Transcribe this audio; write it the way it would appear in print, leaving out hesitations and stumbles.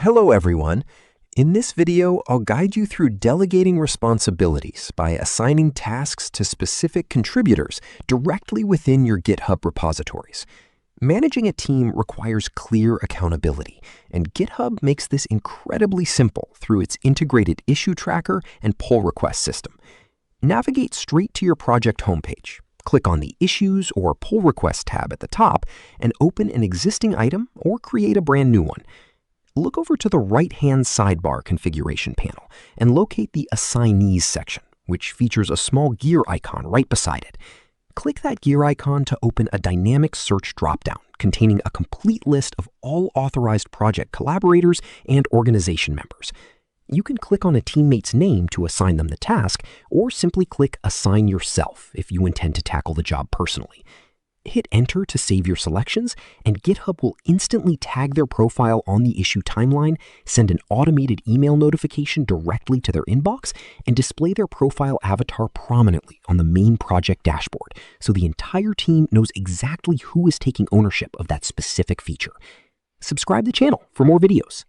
Hello everyone. In this video, I'll guide you through delegating responsibilities by assigning tasks to specific contributors directly within your GitHub repositories. Managing a team requires clear accountability, and GitHub makes this incredibly simple through its integrated issue tracker and pull request system. Navigate straight to your project homepage. Click on the Issues or Pull Request tab at the top and open an existing item or create a brand new one. Look over to the right-hand sidebar configuration panel and locate the Assignees section, which features a small gear icon right beside it. Click that gear icon to open a dynamic search dropdown containing a complete list of all authorized project collaborators and organization members. You can click on a teammate's name to assign them the task, or simply click Assign Yourself if you intend to tackle the job personally. Hit Enter to save your selections, and GitHub will instantly tag their profile on the issue timeline, send an automated email notification directly to their inbox, and display their profile avatar prominently on the main project dashboard, so the entire team knows exactly who is taking ownership of that specific feature. Subscribe to the channel for more videos.